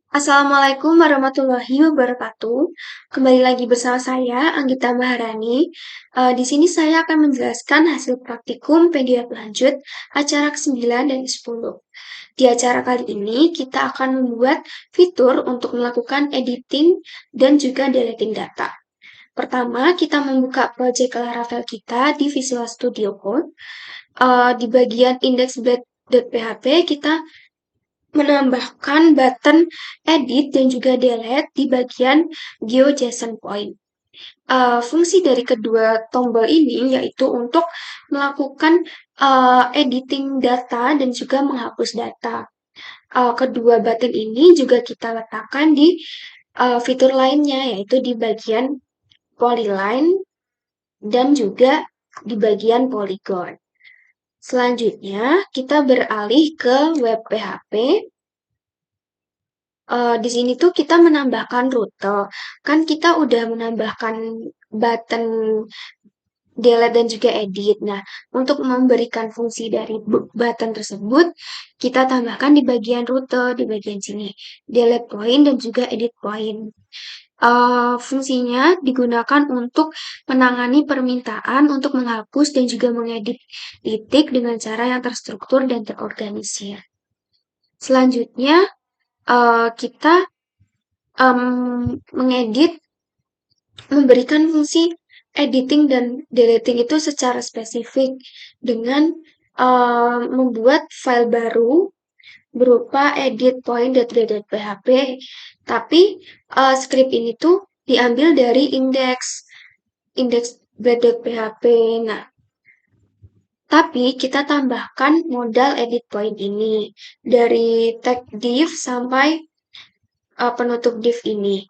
Assalamualaikum warahmatullahi wabarakatuh. Kembali lagi bersama saya, Anggita Maharani. Di sini saya akan menjelaskan hasil praktikum PDF lanjut acara ke-9 dan ke-10. Di acara kali ini, kita akan membuat fitur untuk melakukan editing dan juga deleting data. Pertama, kita membuka project Laravel kita di Visual Studio Code. Di bagian index.php, kita menambahkan button edit dan juga delete di bagian GeoJSON point. Fungsi dari kedua tombol ini yaitu untuk melakukan editing data dan juga menghapus data. Kedua button ini juga kita letakkan di fitur lainnya yaitu di bagian polyline dan juga di bagian polygon. Selanjutnya, kita beralih ke web PHP. Di sini tuh kita menambahkan rute. Kan kita udah menambahkan button delete dan juga edit. Nah, untuk memberikan fungsi dari button tersebut, kita tambahkan di bagian rute, di bagian sini. Delete point dan juga edit point. Fungsinya digunakan untuk menangani permintaan untuk menghapus dan juga mengedit titik dengan cara yang terstruktur dan terorganisir. Selanjutnya, kita mengedit, memberikan fungsi editing dan deleting itu secara spesifik dengan membuat file baru berupa edit.point.php, tapi script ini tuh diambil dari index.php. Nah, tapi kita tambahkan modal edit point ini dari tag div sampai penutup div ini.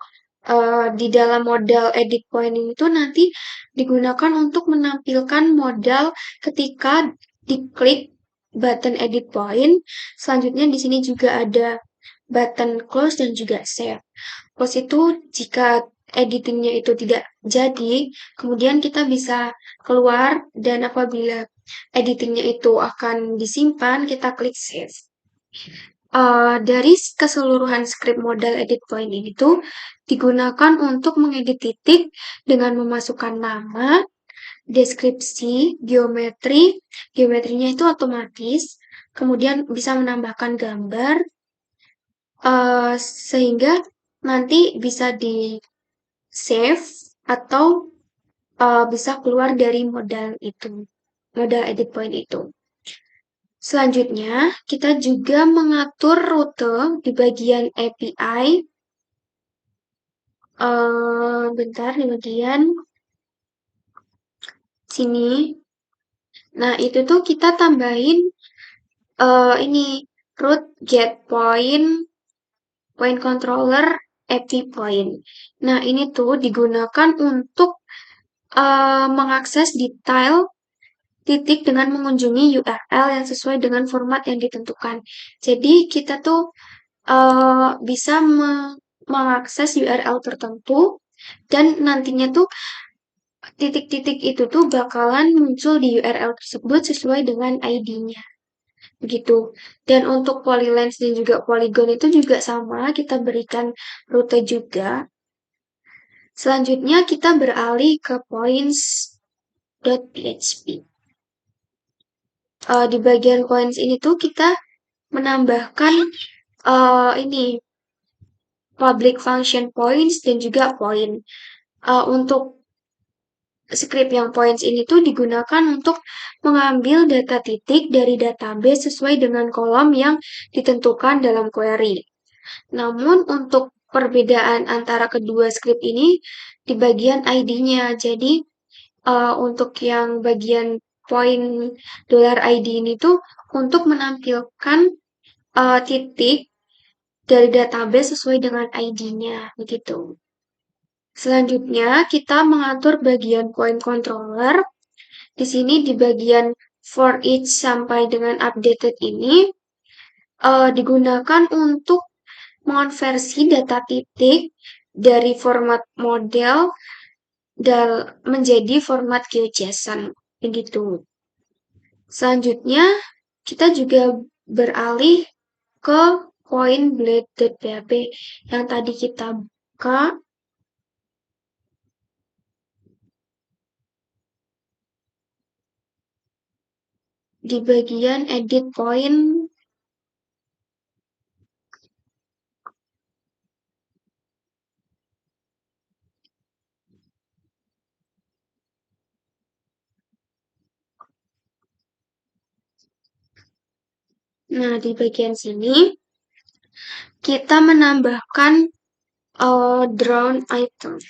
Di dalam modal edit point ini tuh nanti digunakan untuk menampilkan modal ketika diklik button edit point. Selanjutnya di sini juga ada button close dan juga save. Close itu jika editingnya itu tidak jadi, kemudian kita bisa keluar dan apabila editingnya itu akan disimpan, kita klik save. Dari keseluruhan script modal edit point ini tuh digunakan untuk mengedit titik dengan memasukkan nama, deskripsi, geometrinya itu otomatis, kemudian bisa menambahkan gambar, sehingga nanti bisa di save atau bisa keluar dari modal edit point itu. Selanjutnya, kita juga mengatur rute di bagian API. Bentar, di bagian sini. Nah, itu tuh kita tambahin ini root get point, point controller, AP point. Nah, ini tuh digunakan untuk mengakses detail titik dengan mengunjungi URL yang sesuai dengan format yang ditentukan. Jadi kita tuh bisa mengakses URL tertentu dan nantinya tuh titik-titik itu tuh bakalan muncul di URL tersebut sesuai dengan ID-nya. Begitu. Dan untuk polylines dan juga polygon itu juga sama, kita berikan rute juga. Selanjutnya kita beralih ke points.php. Di bagian points ini tuh kita menambahkan ini public function points dan juga point. Untuk script yang points ini tuh digunakan untuk mengambil data titik dari database sesuai dengan kolom yang ditentukan dalam query. Namun untuk perbedaan antara kedua script ini di bagian ID-nya. Jadi untuk yang bagian point $ID ini tuh untuk menampilkan titik dari database sesuai dengan ID-nya, begitu. Selanjutnya, kita mengatur bagian point controller. Di sini di bagian for each sampai dengan updated ini digunakan untuk mengonversi data titik dari format model menjadi format GeoJSON, begitu. Selanjutnya, kita juga beralih ke point blade.php yang tadi kita buka. Di bagian edit point, nah di bagian sini kita menambahkan drawn item.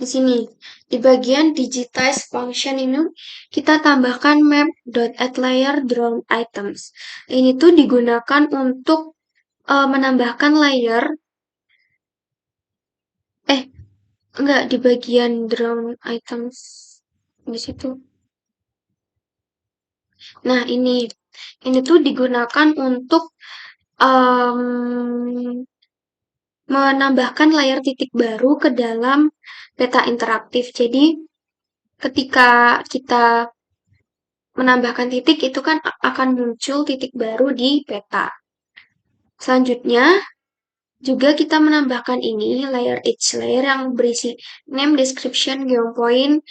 Di sini, di bagian digitize function ini, kita tambahkan map.addLayer drawn items. Ini tuh digunakan untuk menambahkan layer, enggak, di bagian drawn items, di situ. Nah, ini tuh digunakan untuk menambahkan layar titik baru ke dalam peta interaktif. Jadi, ketika kita menambahkan titik, itu kan akan muncul titik baru di peta. Selanjutnya, juga kita menambahkan ini, layer each layer yang berisi name, description, geopoint.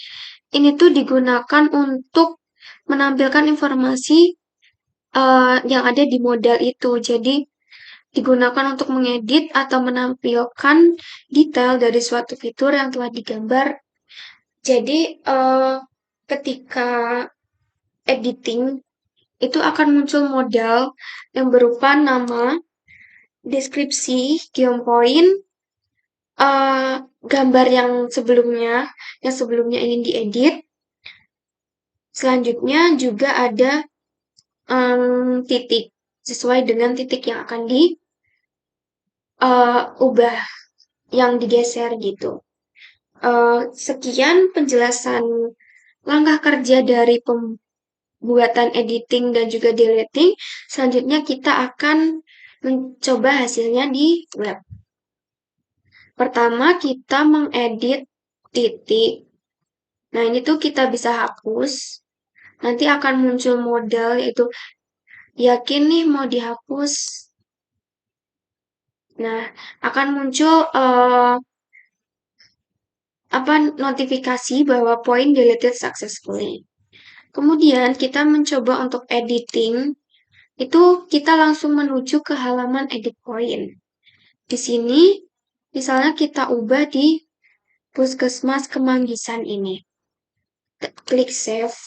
Ini tuh digunakan untuk menampilkan informasi yang ada di modal itu. Jadi, digunakan untuk mengedit atau menampilkan detail dari suatu fitur yang telah digambar. Jadi, ketika editing, itu akan muncul modal yang berupa nama, deskripsi, geopoint, gambar yang sebelumnya ingin diedit. Selanjutnya juga ada titik, sesuai dengan titik yang akan diubah, yang digeser gitu. Sekian penjelasan langkah kerja dari pembuatan editing dan juga deleting. Selanjutnya kita akan mencoba hasilnya di web. Pertama kita mengedit titik. Nah ini tuh kita bisa hapus. Nanti akan muncul modal yaitu yakin nih mau dihapus. Nah akan muncul notifikasi bahwa point deleted successfully. Kemudian kita mencoba untuk editing, itu kita langsung menuju ke halaman edit point. Di sini, misalnya kita ubah di Puskesmas Kemanggisan ini. Klik save.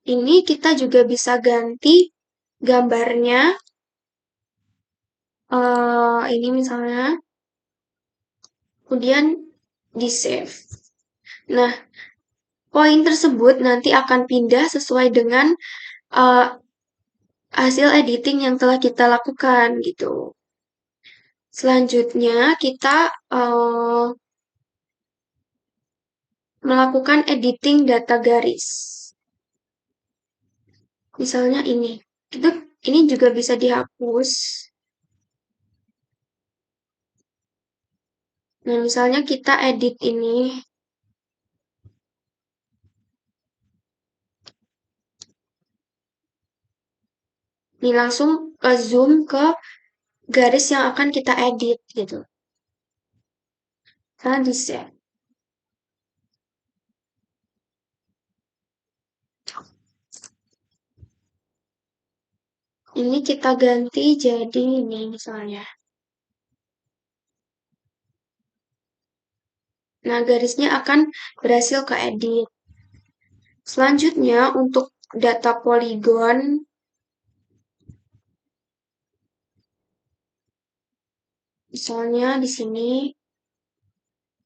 Ini kita juga bisa ganti gambarnya. Ini misalnya, kemudian di save. Nah, poin tersebut nanti akan pindah sesuai dengan hasil editing yang telah kita lakukan gitu. Selanjutnya kita melakukan editing data garis. Misalnya ini juga bisa dihapus. Nah, misalnya kita edit ini. Ini langsung ke zoom ke garis yang akan kita edit gitu. Karena di save. Ini kita ganti jadi ini misalnya. Nah, garisnya akan berhasil ke edit. Selanjutnya untuk data poligon, misalnya di sini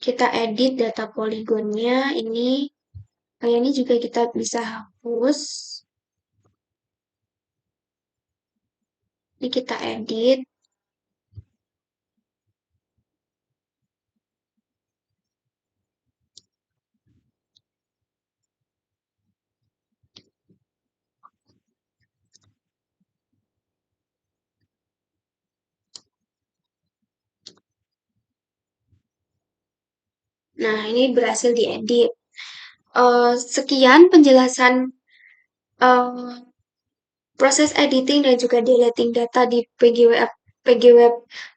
kita edit data poligonnya ini. Kayak ini juga kita bisa hapus. Ini kita edit. Nah, ini berhasil diedit. Sekian penjelasan eh, proses editing dan juga deleting data di PG Web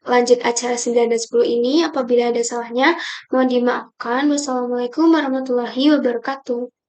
lanjut acara 9 dan 10 ini. Apabila ada salahnya, mohon dimaafkan. Wassalamualaikum warahmatullahi wabarakatuh.